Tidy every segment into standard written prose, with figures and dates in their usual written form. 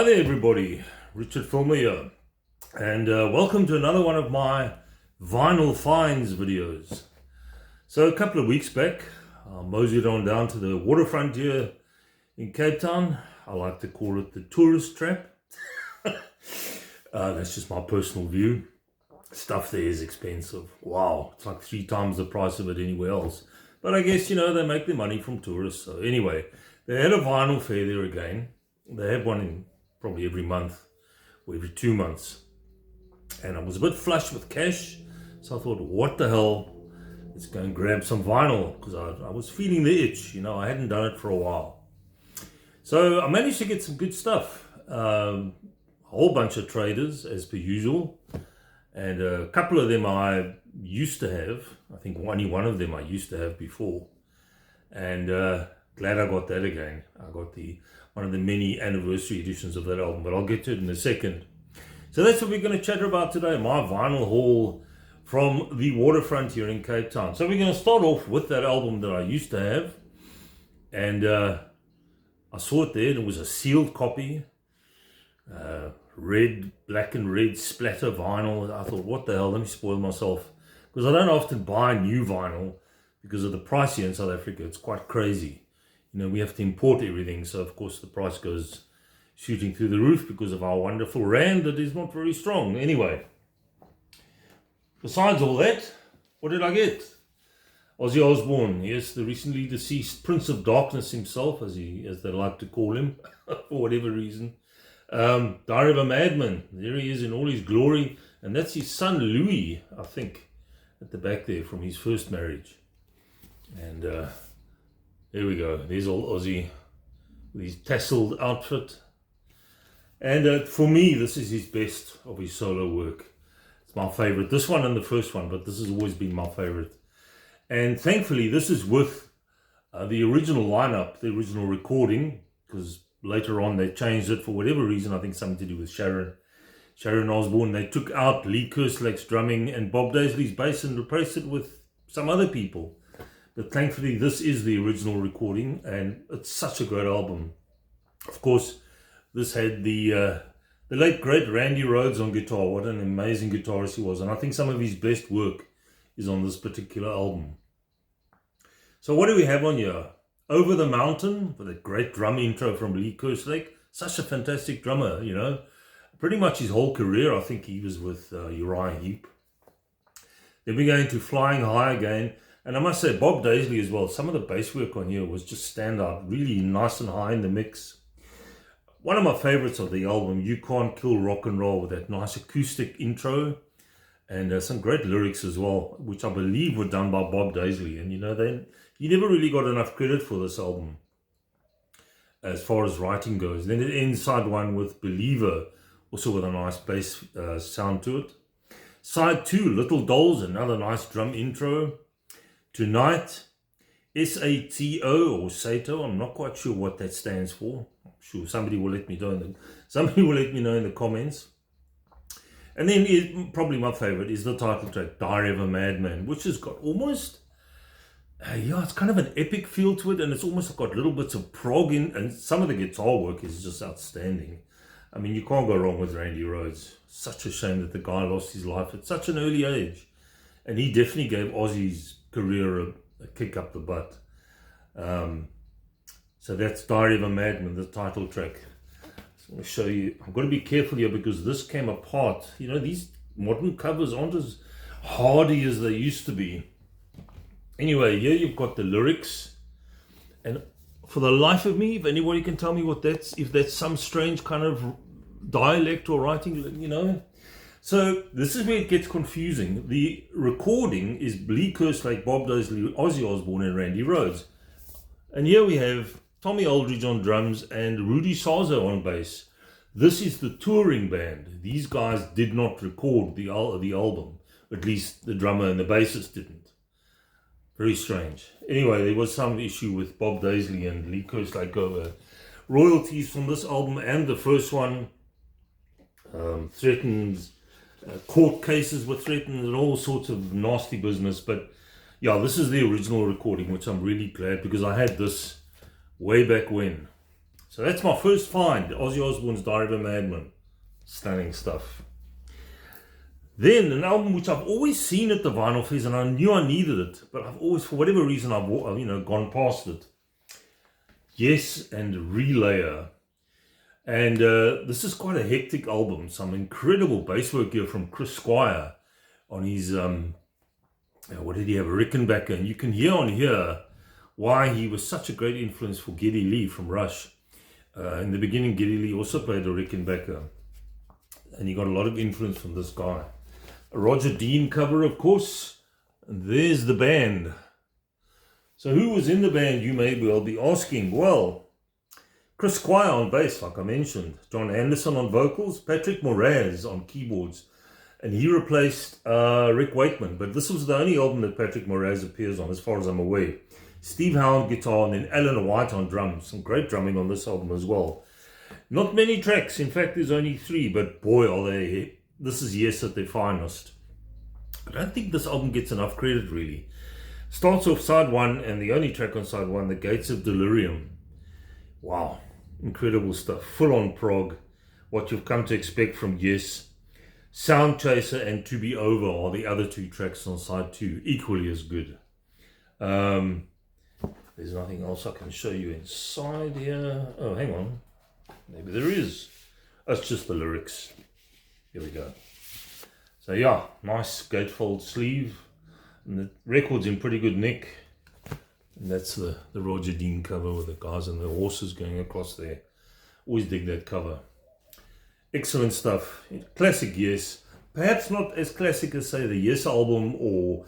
Hi there everybody, Richard Filmer here, and welcome to another one of my vinyl finds videos. So a couple of weeks back, I moseyed on down to the Waterfront here in Cape Town. I like to call it the tourist trap. That's just my personal view. Stuff there is expensive. Wow, it's like 3 times the price of it anywhere else. But I guess, they make their money from tourists. So anyway, they had a vinyl fair there again. They have one in probably every month or every 2 months. And I was a bit flush with cash. So I thought, what the hell? Let's go and grab some vinyl, because I was feeling the itch. I hadn't done it for a while. So I managed to get some good stuff. A whole bunch of traders, as per usual. And a couple of them I used to have. I think only one of them I used to have before. And glad I got that again. I got one of the many anniversary editions of that album, but I'll get to it in a second. So that's what we're going to chat about today, my vinyl haul from the Waterfront here in Cape Town. So we're going to start off with that album that I used to have. And I saw it there, and it was a sealed copy. Red, black and red splatter vinyl. I thought, what the hell, let me spoil myself. Because I don't often buy new vinyl because of the price here in South Africa. It's quite crazy. We have to import everything. So, of course, the price goes shooting through the roof because of our wonderful rand that is not very strong. Anyway, besides all that, what did I get? Ozzy Osbourne, yes, the recently deceased Prince of Darkness himself, as they like to call him, for whatever reason. Diary of a Madman, there he is in all his glory, and that's his son Louis, I think, at the back there from his first marriage. And there we go, there's old Ozzy with his tasseled outfit. And for me, this is his best of his solo work. It's my favorite, this one and the first one, but this has always been my favorite. And thankfully, this is with the original lineup, the original recording, because later on they changed it for whatever reason. I think something to do with Sharon Osbourne. They took out Lee Kerslake's drumming and Bob Daisley's bass and replaced it with some other people. But thankfully this is the original recording, and it's such a great album. Of course, this had the late great Randy Rhoads on guitar. What an amazing guitarist he was, and I think some of his best work is on this particular album. So what do we have on here? Over the Mountain, with a great drum intro from Lee Kerslake. Such a fantastic drummer, Pretty much his whole career, I think he was with Uriah Heep. Then we go into Flying High again. And I must say, Bob Daisley as well. Some of the bass work on here was just standout. Really nice and high in the mix. One of my favorites of the album, You Can't Kill Rock and Roll, with that nice acoustic intro. And some great lyrics as well, which I believe were done by Bob Daisley. And he never really got enough credit for this album as far as writing goes. Then it ends side one with Believer, also with a nice bass sound to it. Side 2, Little Dolls, another nice drum intro. Tonight, SATO or Sato, I'm not quite sure what that stands for. I'm sure somebody will let me know in the comments. And then probably my favorite is the title track, Diary of a Madman, which has got almost, it's kind of an epic feel to it, and it's almost got little bits of prog in, and some of the guitar work is just outstanding. I mean, you can't go wrong with Randy Rhoads. Such a shame that the guy lost his life at such an early age. And he definitely gave Ozzy's career a kick up the butt. So that's Diary of a Madman, the title track. So I'm going to show you. I've got to be careful here because this came apart. These modern covers aren't as hardy as they used to be. Anyway, here you've got the lyrics. And for the life of me, if anybody can tell me if that's some strange kind of dialect or writing, So this is where it gets confusing. The recording is Lee Kerslake, Bob Daisley, Ozzy Osbourne and Randy Rhoads. And here we have Tommy Aldridge on drums and Rudy Sarzo on bass. This is the touring band. These guys did not record the album. At least the drummer and the bassist didn't. Very strange. Anyway, there was some issue with Bob Daisley and Lee Kerslake over royalties from this album and the first one. Threatens... court cases were threatened and all sorts of nasty business. But yeah, this is the original recording, which I'm really glad, because I had this way back when. So that's my first find, Ozzy Osbourne's Diary of a Madman. Stunning stuff. Then an album which I've always seen at the Vinyl Fest, and I knew I needed it, but I've always, for whatever reason, I've gone past it. Yes and Relayer. And this is quite a hectic album. Some incredible bass work here from Chris Squire on his, what did he have, a Rickenbacker. And you can hear on here why he was such a great influence for Geddy Lee from Rush. In the beginning, Geddy Lee also played a Rickenbacker. And he got a lot of influence from this guy. A Roger Dean cover, of course. And there's the band. So who was in the band, you may well be asking? Well, Chris Squire on bass, like I mentioned. John Anderson on vocals. Patrick Moraz on keyboards. And he replaced Rick Wakeman. But this was the only album that Patrick Moraz appears on, as far as I'm aware. Steve Howe on guitar, and then Alan White on drums. Some great drumming on this album as well. Not many tracks. In fact, there's only 3. But boy, are they... This is Yes at their finest. I don't think this album gets enough credit, really. Starts off side 1, and the only track on side 1, The Gates of Delirium. Wow. Incredible stuff. Full on prog. What you've come to expect from Yes. Sound Chaser and To Be Over are the other 2 tracks on side 2. Equally as good. There's nothing else I can show you inside here. Oh, hang on. Maybe there is. That's just the lyrics. Here we go. So yeah, nice gatefold sleeve. And the record's in pretty good nick. And that's the Roger Dean cover with the guys and the horses going across there. Always dig that cover. Excellent stuff. Classic Yes. Perhaps not as classic as, say, the Yes album or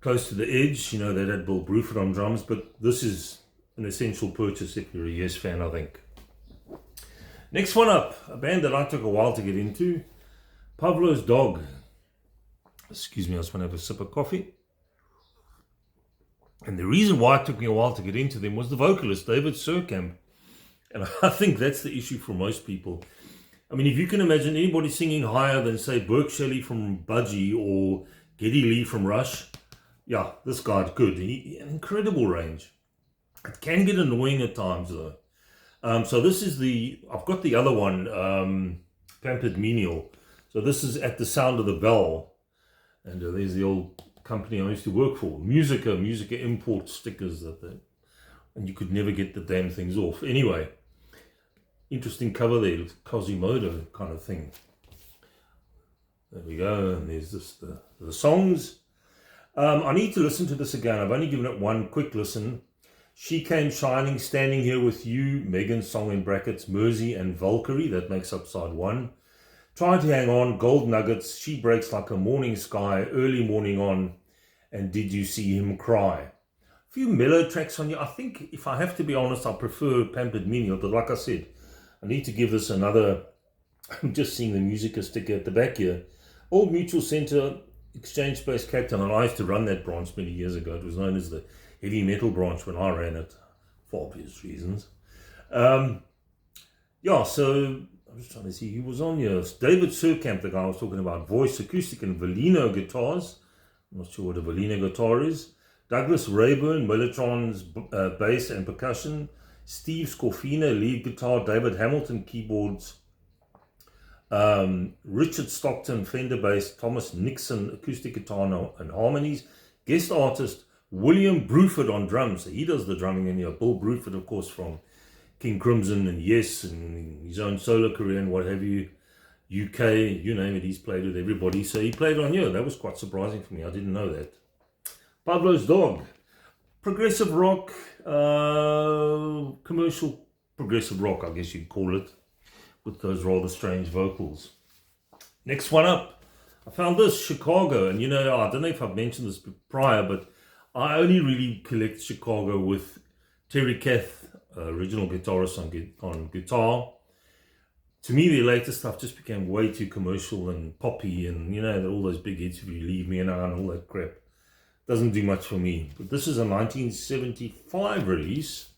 Close to the Edge. You know, that had Bill Bruford on drums. But this is an essential purchase if you're a Yes fan, I think. Next one up, a band that I took a while to get into. Pavlo's Dog. Excuse me, I just want to have a sip of coffee. And the reason why it took me a while to get into them was the vocalist, David Surkamp. And I think that's the issue for most people. I mean, if you can imagine anybody singing higher than, say, Burke Shelley from Budgie or Geddy Lee from Rush, yeah, this guy's good. An incredible range. It can get annoying at times, though. So this is I've got the other one, Pampered Menial. So this is At the Sound of the Bell. And there's the old company I used to work for. Musica import stickers. And you could never get the damn things off. Anyway, interesting cover there. Quasimodo kind of thing. There we go. And there's just the songs. I need to listen to this again. I've only given it one quick listen. She Came Shining, Standing Here With You, Megan's song in brackets, Mersey and Valkyrie, that makes up side 1. Try to Hang On, Gold Nuggets, She Breaks Like a Morning Sky, Early Morning On, and Did You See Him Cry? A few mellow tracks on here. I think, if I have to be honest, I prefer Pampered Menial, but like I said, I need to give this another. I'm just seeing the Musica sticker at the back here. Old Mutual Centre, Exchange Space Cape Town, and I used to run that branch many years ago. It was known as the heavy metal branch when I ran it, for obvious reasons. Yeah, so I'm just trying to see who was on here. It's David Surkamp, the guy I was talking about. Voice, acoustic, and Valino guitars. I'm not sure what a Valino guitar is. Douglas Rayburn, Mellotron's bass and percussion. Steve Scorfina, lead guitar. David Hamilton, keyboards. Richard Stockton, Fender bass. Thomas Nixon, acoustic guitar and harmonies. Guest artist William Bruford on drums. So he does the drumming in here. Bill Bruford, of course, from King Crimson and Yes, and his own solo career and what have you. UK, you name it, he's played with everybody. So he played on here. That was quite surprising for me. I didn't know that. Pablo's Dog. Progressive rock, commercial progressive rock, I guess you'd call it, with those rather strange vocals. Next one up. I found this, Chicago. And you know, I don't know if I've mentioned this prior, but I only really collect Chicago with Terry Kath, original guitarist on guitar. To me, their latest stuff just became way too commercial and poppy, and you know, all those big hits, If You Leave Me Now and all that crap. Doesn't do much for me. But this is a 1975 release.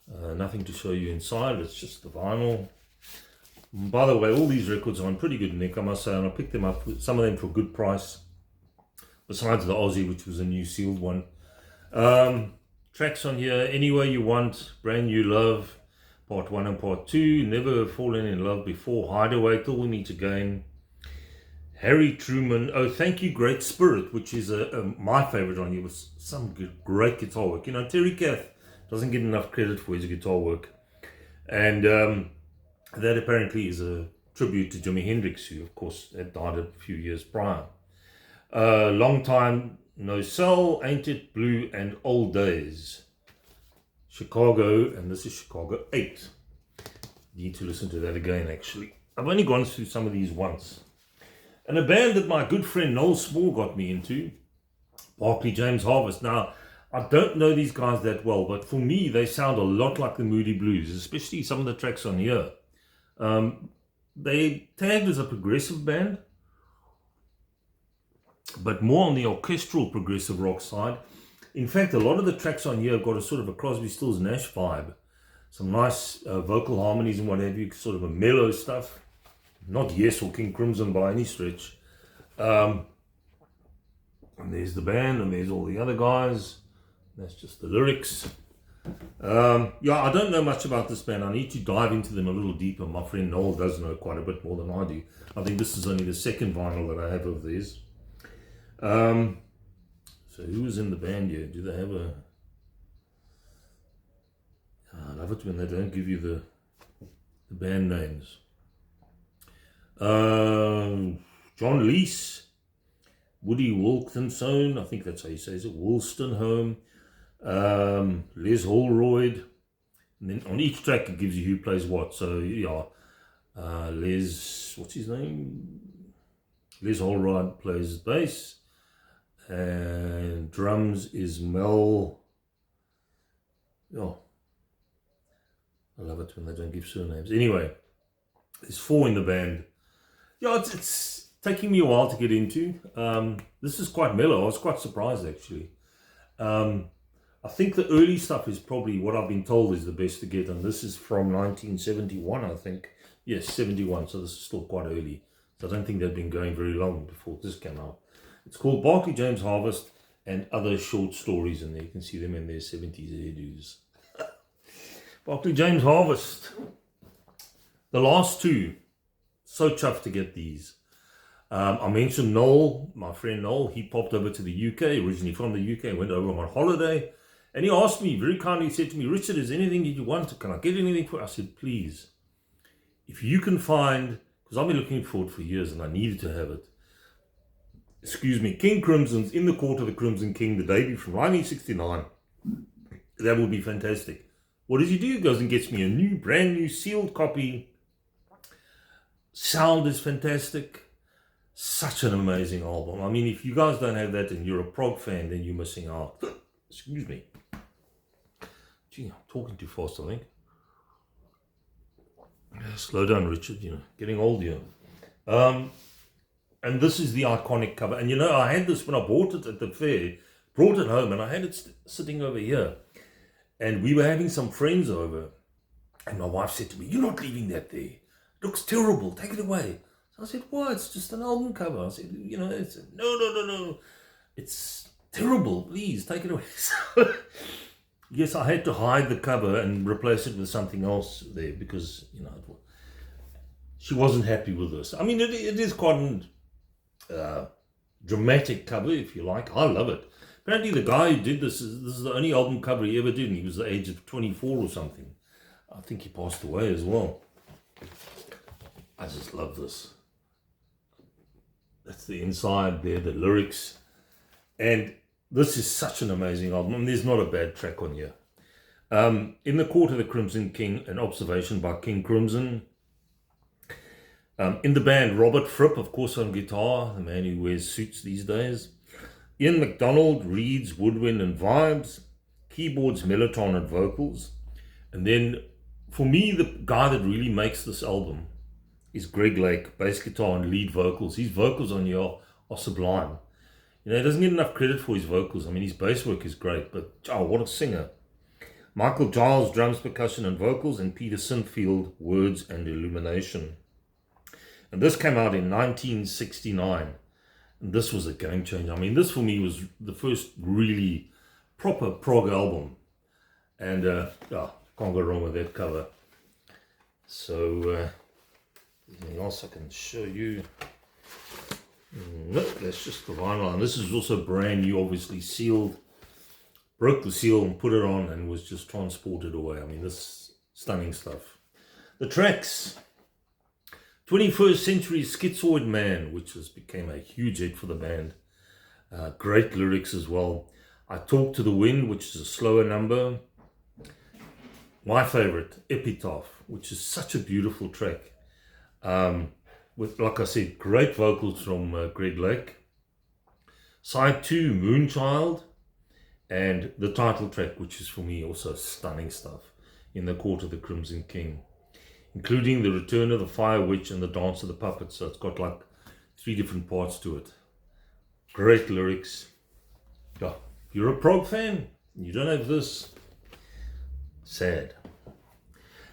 Nothing to show you inside, it's just the vinyl. By the way, all these records are on pretty good nick, I must say, and I picked them up, some of them for a good price. Besides the Aussie, which was a new sealed one. Tracks on here, Any Way You Want, Brand New Love, Part 1 and Part 2, Never Fallen in Love Before, Hideaway, Till We Meet Again, Harry Truman, Oh Thank You Great Spirit, which is my favorite on here, was some great guitar work. You know, Terry Kath doesn't get enough credit for his guitar work. And that apparently is a tribute to Jimi Hendrix, who of course had died a few years prior. Long Time No Cell, Ain't It Blue, and Old Days. Chicago, and this is Chicago 8. Need to listen to that again, actually. I've only gone through some of these once. And a band that my good friend Noel Small got me into, Barclay James Harvest. Now, I don't know these guys that well, but for me, they sound a lot like the Moody Blues, especially some of the tracks on here. They tagged as a progressive band, but more on the orchestral progressive rock side. In fact, a lot of the tracks on here have got a sort of a Crosby, Stills, Nash vibe. Some nice vocal harmonies and what have you, sort of a mellow stuff. Not Yes or King Crimson by any stretch. And there's the band, and there's all the other guys. That's just the lyrics. Yeah, I don't know much about this band. I need to dive into them a little deeper. My friend Noel does know quite a bit more than I do. I think this is only the second vinyl that I have of theirs. So who was in the band here? Do they have a... I love it when they don't give you the band names. John Lees, Woody Wilkinson, I think that's how you say it, Wollstonholme, Les Holroyd, and then on each track it gives you who plays what. So yeah, Les, what's his name? Les Holroyd plays bass, and drums is Mel. Oh, I love it when they don't give surnames. Anyway, there's 4 in the band. Yeah, it's taking me a while to get into. This is quite mellow. I was quite surprised, actually. I think the early stuff is probably what I've been told is the best to get, and this is from 1971, I think. Yes, 71, so this is still quite early. So I don't think they've been going very long before this came out. It's called Barclay James Harvest and Other Short Stories, and there you can see them in their 70s hairdos. Barclay James Harvest. The last 2, so chuffed to get these. I mentioned Noel, my friend Noel. He popped over to the UK, originally from the UK, went over on holiday. And he asked me, very kindly said to me, Richard, is there anything that you want? Can I get anything for you? I said, please, if you can find, because I've been looking for it for years and I needed to have it. Excuse me, King Crimson's In the Court of the Crimson King, the debut from 1969. That would be fantastic. What does he do? He goes and gets me a brand new sealed copy. Sound is fantastic. Such an amazing album. I mean, if you guys don't have that and you're a prog fan, then you're missing out. Excuse me. Gee, I'm talking too fast, I think. Slow down, Richard, you know, getting old here. And this is the iconic cover. And you know, I had this when I bought it at the fair, brought it home, and I had it sitting over here. And we were having some friends over. And my wife said to me, you're not leaving that there. It looks terrible. Take it away. So I said, why? It's just an album cover. I said, you know, it's no. It's terrible. Please, take it away. So, yes, I had to hide the cover and replace it with something else there because, you know, she wasn't happy with this. I mean, it is quite a dramatic cover, if you like. I love it. Apparently, the guy who did this is the only album cover he ever did, and he was the age of 24 or something. I think he passed away as well. I just love this. That's the inside there, the lyrics. And this is such an amazing album. I mean, there's not a bad track on here. In the Court of the Crimson King, an observation by King Crimson. In the band, Robert Fripp, of course, on guitar, the man who wears suits these days. Ian MacDonald, reeds, woodwind, and vibes. Keyboards, mellotron, and vocals. And then, for me, the guy that really makes this album is Greg Lake, bass guitar and lead vocals. His vocals on here are sublime. You know, he doesn't get enough credit for his vocals. I mean, his bass work is great, but oh, what a singer. Michael Giles, drums, percussion, and vocals, and Peter Sinfield, words and illumination. And this came out in 1969. And this was a game changer. I mean, this for me was the first really proper prog album. And, can't go wrong with that cover. So, anything else I can show you? No, that's just the vinyl. And this is also brand new, obviously sealed. Broke the seal and put it on and was just transported away. I mean, this stunning stuff. The tracks. 21st Century Schizoid Man, which became a huge hit for the band. Great lyrics as well. I Talk to the Wind, which is a slower number. My favorite, Epitaph, which is such a beautiful track. With, like I said, great vocals from Greg Lake. Side 2, Moonchild. And the title track, which is for me also stunning stuff, In the Court of the Crimson King, including the Return of the Fire Witch and the Dance of the Puppets. So it's got like 3 different parts to it. Great lyrics. Yeah, if you're a prog fan and you don't have this, sad.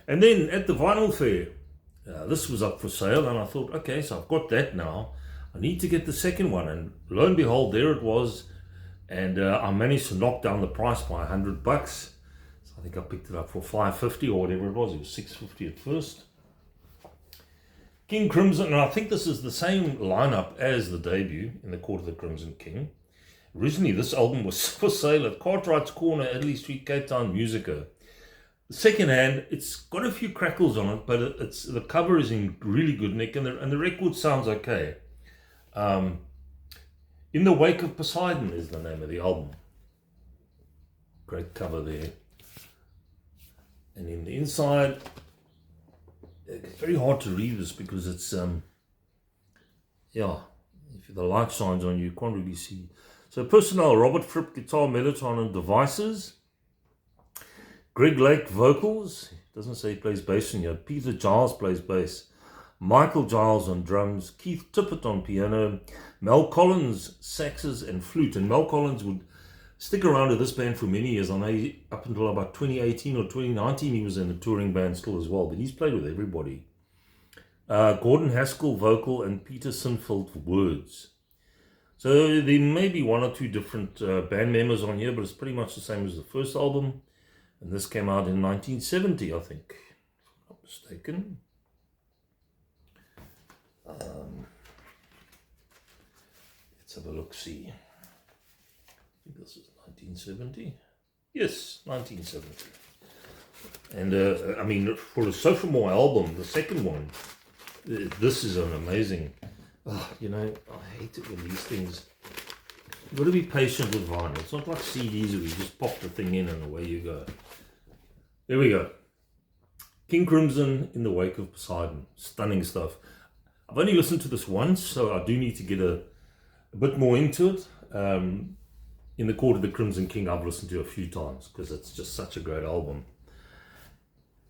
And then at the vinyl fair, this was up for sale, and I thought, okay, so I've got that now. I need to get the second one, and lo and behold, there it was. And I managed to knock down the price by $100. So I think I picked it up for $5.50 or whatever it was. It was $6.50 at first. King Crimson, and I think this is the same lineup as the debut, In the Court of the Crimson King. Originally, this album was for sale at Cartwright's Corner, Adley Street, Cape Town, Musica. The second hand, it's got a few crackles on it, but the cover is in really good nick, and the record sounds okay. In the Wake of Poseidon is the name of the album. Great cover there. And in the inside, it's very hard to read this because it's, yeah, if the light shines on you, you can't really see. So personnel, Robert Fripp, guitar, mellotron and devices. Greg Lake, vocals. Doesn't say he plays bass in here. Peter Giles plays bass. Michael Giles on drums, Keith Tippett on piano, Mel Collins, saxes and flute. And Mel Collins would stick around with this band for many years. I know up until about 2018 or 2019 he was in a touring band still as well, but he's played with everybody. Gordon Haskell, vocal, and Peter Sinfield, words. So there may be 1 or 2 different band members on here, but it's pretty much the same as the first album. And this came out in 1970, I think, if I'm not mistaken. Let's have a look-see. I think this is 1970. Yes, 1970. And I mean, for a sophomore album, the second one, this is an amazing. You know, I hate it when these things. You've got to be patient with vinyl. It's not like CDs where you just pop the thing in and away you go. There we go. King Crimson, In the Wake of Poseidon. Stunning stuff. I've only listened to this once, so I do need to get a bit more into it. In the Court of the Crimson King, I've listened to a few times because it's just such a great album.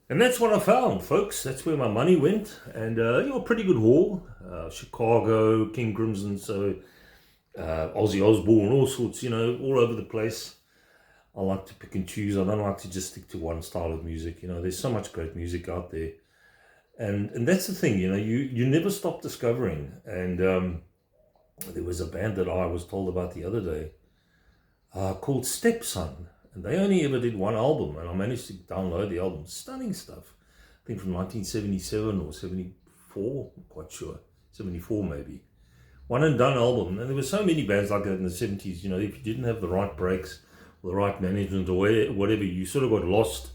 And that's what I found, folks. That's where my money went. And, you know, a pretty good haul. Chicago, King Crimson, so Ozzy Osbourne, all sorts, you know, all over the place. I like to pick and choose. I don't like to just stick to one style of music. You know, there's so much great music out there. And that's the thing, you know, you never stop discovering. And there was a band that I was told about the other day called Stepson. And they only ever did one album. And I managed to download the album. Stunning stuff. I think from 1977 or 74, I'm quite sure. 74 maybe. One and done album. And there were so many bands like that in the 70s. You know, if you didn't have the right breaks, or the right management, or whatever, you sort of got lost.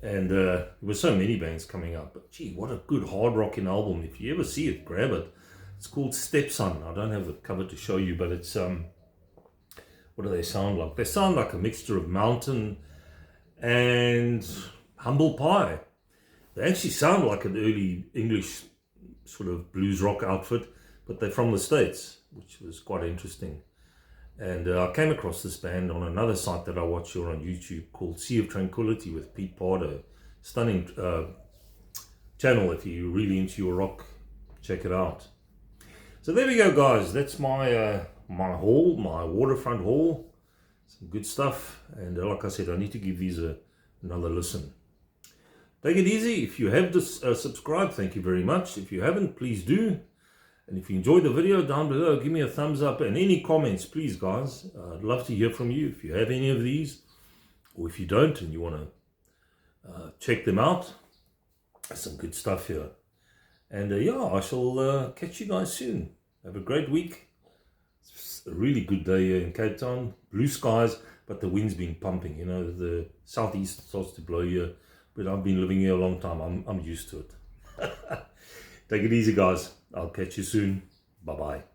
And there were so many bands coming up. But gee, what a good hard rocking album. If you ever see it, grab it. It's called Stepson. I don't have the cover to show you, but it's, what do they sound like? They sound like a mixture of Mountain and Humble Pie. They actually sound like an early English sort of blues rock outfit, but they're from the States, which was quite interesting. And I came across this band on another site that I watch here on YouTube called Sea of Tranquility with Pete Pardo. Stunning channel. If you're really into your rock, check it out. So there we go, guys. That's my my haul, my Waterfront haul. Some good stuff. And like I said, I need to give these another listen. Take it easy. If you have subscribed, thank you very much. If you haven't, please do. And if you enjoyed the video, down below, give me a thumbs up. And any comments, please, guys. I'd love to hear from you if you have any of these. Or if you don't and you want to check them out. Some good stuff here. And yeah, I shall catch you guys soon. Have a great week. It's a really good day here in Cape Town. Blue skies, but the wind's been pumping. You know, the southeast starts to blow here. But I've been living here a long time. I'm used to it. Take it easy, guys. I'll catch you soon. Bye-bye.